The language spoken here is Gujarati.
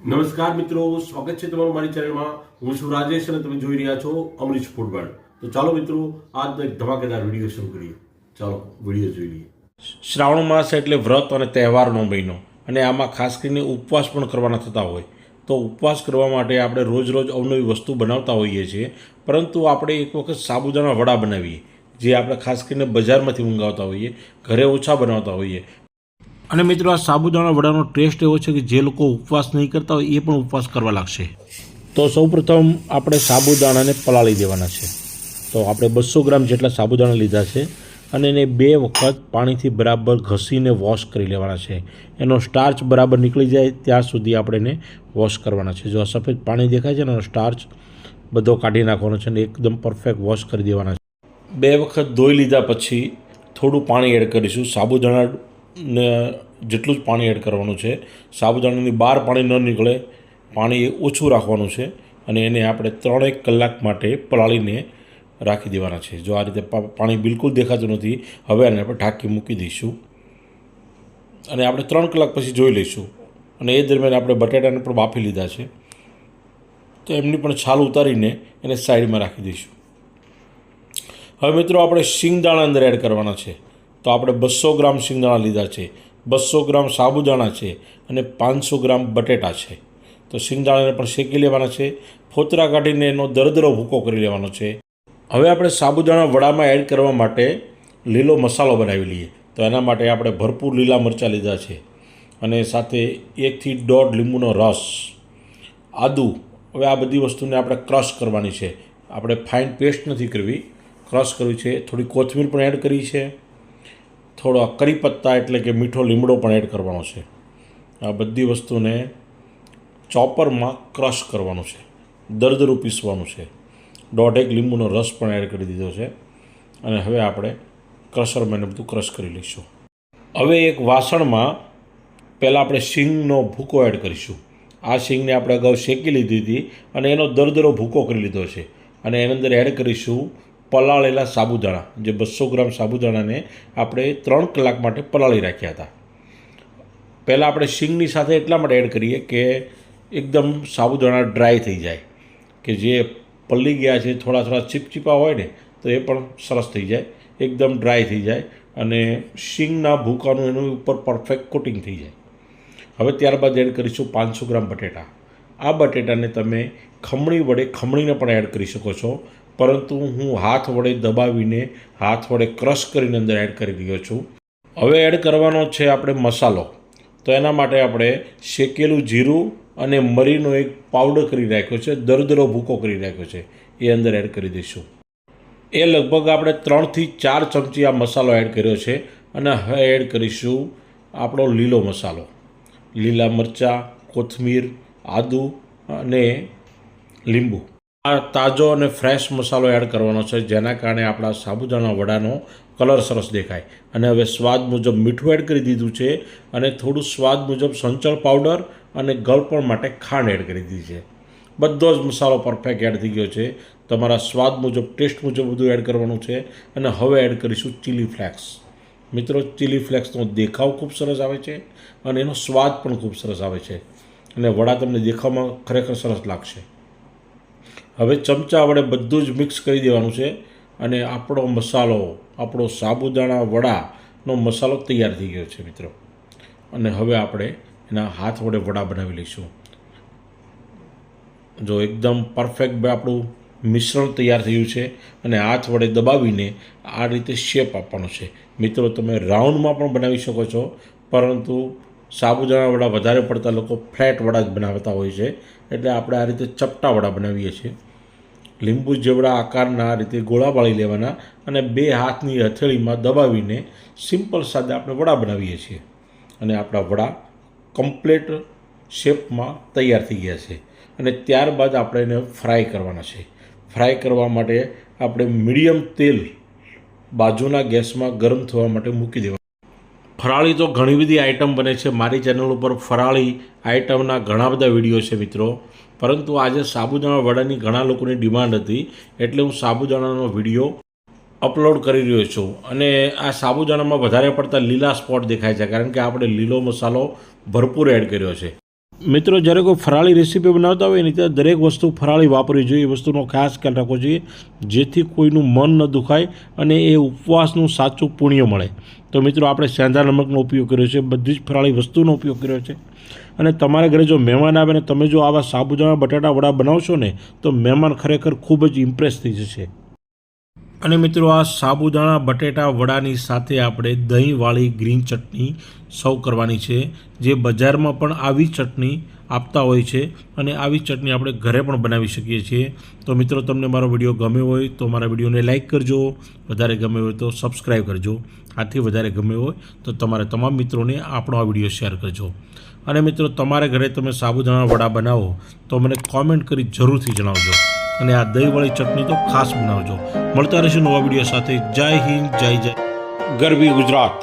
નમસ્કાર મિત્રો, સ્વાગત છે તમારું મારી ચેનલમાં। હું છું રાજેશ અને તમે જોઈ રહ્યા છો અમરીશ ફૂડ વર્લ્ડ। તો ચાલો મિત્રો, આજનો એક ધમાકેદાર વિડીયો શરૂ કરીએ। ચાલો વિડીયો જોઈ લઈએ। શ્રાવણ માસ એટલે વ્રત અને તહેવારનો મહિનો, અને આમાં ખાસ કરીને ઉપવાસ પણ કરવાના થતા હોય। તો ઉપવાસ કરવા માટે આપણે રોજ રોજ અવનવી વસ્તુ બનાવતા હોઈએ છીએ, પરંતુ આપણે એક વખત સાબુદાણા વડા બનાવીએ, જે આપણે ખાસ કરીને બજારમાંથી મંગાવતા હોઈએ, ઘરે ઓછા બનાવતા હોઈએ। અને મિત્રો, આ સાબુદાણા વડાનો ટેસ્ટ એવો છે કે જે લોકો ઉપવાસ નહીં કરતા હોય એ પણ ઉપવાસ કરવા લાગશે। તો સૌપ્રથમ આપણે સાબુદાણાને પલાળી દેવાના છે। તો આપણે 200 ગ્રામ જેટલા સાબુદાણા લીધા છે અને એને 2 વખત પાણીથી બરાબર ઘસીને વોશ કરી લેવાના છે। એનો સ્ટાર્ચ બરાબર નીકળી જાય ત્યાં સુધી આપણે એને વોશ કરવાના છે। જો આ સફેદ પાણી દેખાય છે ને, એનો સ્ટાર્ચ બધો કાઢી નાખવાનો છે અને એકદમ પરફેક્ટ વોશ કરી દેવાના છે। 2 વખત ધોઈ લીધા પછી થોડું પાણી એડ કરીશું। સાબુદાણાને જેટલું જ પાણી એડ કરવાનું છે। સાબુદાણાની બહાર પાણી ન નીકળે, પાણી ઓછું રાખવાનું છે અને એને આપણે 3-1 કલાક માટે પલાળીને રાખી દેવાના છે। જો આ રીતે પાણી બિલકુલ દેખાતું નથી, હવે આને આપણે ઢાંકી મૂકી દઈશું અને આપણે 3 કલાક પછી જોઈ લઈશું। અને એ દરમિયાન આપણે બટાટાને પણ બાફી લીધા છે, તો એમની પણ છાલ ઉતારીને એને સાઈડમાં રાખી દઈશું। હવે મિત્રો, આપણે શિંગદાણા અંદર એડ કરવાના છે। તો આપણે 200 ગ્રામ શિંગદાણા લીધા છે, 200 ગ્રામ સાબુદાણા છે અને 500 ગ્રામ બટેટા છે। તો શિંગદાણાને પણ શેકી લેવાના છે, ફોતરા કાઢીને એનો દરદરો ભૂકો કરી લેવાનો છે। હવે આપણે સાબુદાણા વડામાં એડ કરવા માટે લીલો મસાલો બનાવી લઈએ। તો એના માટે આપણે ભરપૂર લીલા મરચાં લીધા છે અને સાથે 1 થી 1.5 લીંબુનો રસ, આદું। હવે આ બધી વસ્તુને આપણે ક્રશ કરવાની છે, આપણે ફાઇન પેસ્ટ નથી કરવી, ક્રશ કરવી છે। થોડી કોથમીર પણ એડ કરી છે, થોડો કરી પત્તા એટલે કે મીઠો લીમડો પણ એડ કરવાનો છે। આ બધી વસ્તુને ચોપરમાં ક્રશ કરવાનું છે, દરદરું પીસવાનું છે। 1.5 લીંબુનો રસ પણ એડ કરી દીધો છે અને હવે આપણે ક્રશરમાં બધું ક્રશ કરી લઈશું। હવે એક વાસણમાં પહેલાં આપણે શીંગનો ભૂકો એડ કરીશું। આ શીંગને આપણે અગાઉ શેકી લીધી હતી અને એનો દરદરો ભૂકો કરી લીધો છે અને એની અંદર એડ કરીશું પલાળેલા સાબુદાણા। જે 200 ગ્રામ સાબુદાણાને આપણે 3 કલાક માટે પલાળી રાખ્યા હતા। પહેલાં આપણે શીંગની સાથે એટલા માટે એડ કરીએ કે એકદમ સાબુદાણા ડ્રાય થઈ જાય, કે જે પલળી ગયા છે, થોડા થોડા ચીપચીપા હોય ને, તો એ પણ સરસ થઈ જાય, એકદમ ડ્રાય થઈ જાય અને શીંગના ભૂકાનું એનું ઉપર પરફેક્ટ કોટિંગ થઈ જાય। હવે ત્યારબાદ એડ કરીશું 500 ગ્રામ બટેટા। આ બટેટાને તમે ખમણી વડે ખમણીને પણ એડ કરી શકો છો, પરંતુ હું હાથ વડે દબાવીને, હાથ વડે ક્રશ કરીને અંદર એડ કરી રહ્યો છું। હવે એડ કરવાનો છે આપણે મસાલો। તો એના માટે આપણે શેકેલું જીરું અને મરીનો એક પાવડર કરી રાખ્યો છે, દરદરો ભૂકો કરી રાખ્યો છે, એ અંદર એડ કરી દઈશું। એ લગભગ આપણે 3 થી 4 ચમચી આ મસાલો એડ કર્યો છે અને હવે એડ કરીશું આપણો લીલો મસાલો, લીલા મરચાં, કોથમીર, આદું અને લીંબુ। આ તાજો અને ફ્રેશ મસાલો એડ કરવાનો છે, જેના કારણે આપણા સાબુદાણા વડાનો કલર સરસ દેખાય। અને હવે સ્વાદ મુજબ મીઠું એડ કરી દીધું છે અને થોડું સ્વાદ મુજબ સંચળ પાવડર અને ગળપણ માટે ખાંડ એડ કરી દીધી છે। બધો જ મસાલો પરફેક્ટ એડ થઈ ગયો છે। તમારા સ્વાદ મુજબ, ટેસ્ટ મુજબ બધું એડ કરવાનું છે। અને હવે એડ કરીશું ચીલી ફ્લેક્સ। મિત્રો, ચીલી ફ્લેક્સનો દેખાવ ખૂબ સરસ આવે છે અને એનો સ્વાદ પણ ખૂબ સરસ આવે છે અને વડા તમને દેખાવમાં ખરેખર સરસ લાગશે। હવે ચમચા વડે બધું જ મિક્સ કરી દેવાનું છે અને આપણો મસાલો, આપણો સાબુદાણા વડાનો મસાલો તૈયાર થઈ ગયો છે મિત્રો। અને હવે આપણે એના હાથ વડે વડા બનાવી લઈશું। જો એકદમ પરફેક્ટ આપણું મિશ્રણ તૈયાર થયું છે અને હાથ વડે દબાવીને આ રીતે શેપ આપવાનો છે। મિત્રો, તમે રાઉન્ડમાં પણ બનાવી શકો છો, પરંતુ સાબુદાણા વડા વધારે પડતા લોકો ફ્લેટ વડા જ બનાવતા હોય છે, એટલે આપણે આ રીતે ચપટા વડા બનાવીએ છીએ। લીંબુ જેવડા આકારના આ રીતે ગોળા વાળી લેવાના અને 2 હાથની હથેળીમાં દબાવીને સિમ્પલ સાદા આપણે વડા બનાવીએ છીએ અને આપણા વડા કમ્પ્લીટ શેપમાં તૈયાર થઈ ગયા છે। અને ત્યારબાદ આપણે એને ફ્રાય કરવાના છે। ફ્રાય કરવા માટે આપણે મીડિયમ તેલ બાજુના ગેસમાં ગરમ થવા માટે મૂકી દેવાનું। ફરાળી તો ઘણી બધી આઈટમ બને છે, મારી ચેનલ ઉપર ફરાળી આઈટમના ઘણા બધા વિડીયો છે મિત્રો, પરંતુ આજે સાબુદાણા વડાની ઘણા લોકોની ડિમાન્ડ હતી, એટલે હું સાબુદાણાનો વિડીયો અપલોડ કરી રહ્યો છું અને આ સાબુદાણામાં વધારે પડતા લીલા સ્પોટ દેખાય છે કારણ કે આપણે લીલો મસાલો ભરપૂર એડ કર્યો છે. મિત્રો, જ્યારે કોઈ ફરાળી રેસીપી બનાવતા હોય ને ત્યારે દરેક વસ્તુ ફરાળી વાપરવી જોઈએ. એ વસ્તુનો ખાસ ખ્યાલ રાખવો જોઈએ જેથી કોઈનું મન ન દુખાય અને એ ઉપવાસનું સાચું પુણ્ય મળે. તો મિત્રો, આપણે સેંધા નમકનો ઉપયોગ કર્યો છે, બધી જ ફરાળી વસ્તુનો ઉપયોગ કર્યો છે. અને તમારા ઘરે જો મહેમાન આવે ને તમે જો આવા સાબુદાણા બટાટા વડા બનાવશો ને તો મહેમાન ખરેખર ખૂબ જ ઇમ્પ્રેસ થઈ જશે. અને મિત્રો, આ સાબુદાણા બટેટા વડાની સાથે આપણે દહીંવાળી ગ્રીન ચટણી સર્વ કરવાની છે, જે બજારમાં પણ આવી ચટણી આપતા હોય છે અને આવી ચટણી આપણે ઘરે પણ બનાવી શકીએ છીએ. તો મિત્રો, તમને મારો વિડીયો ગમ્યો હોય તો મારા વિડીયોને લાઇક કરજો, વધારે ગમ્યો હોય તો સબસ્ક્રાઈબ કરજો, આથી વધારે ગમ્યો હોય તો તમારા તમામ મિત્રોને આપણો આ વિડીયો શેર કરજો. અને મિત્રો, તમારા ઘરે તમે સાબુદાણા વડા બનાવો તો મને કોમેન્ટ કરી જરૂરથી જણાવજો અને આ દહીંવાળી ચટણી તો ખાસ બનાવજો. મળતા રહીશું નવા વિડીયો સાથે. જય હિન્દ, જય જય ગરવી ગુજરાત.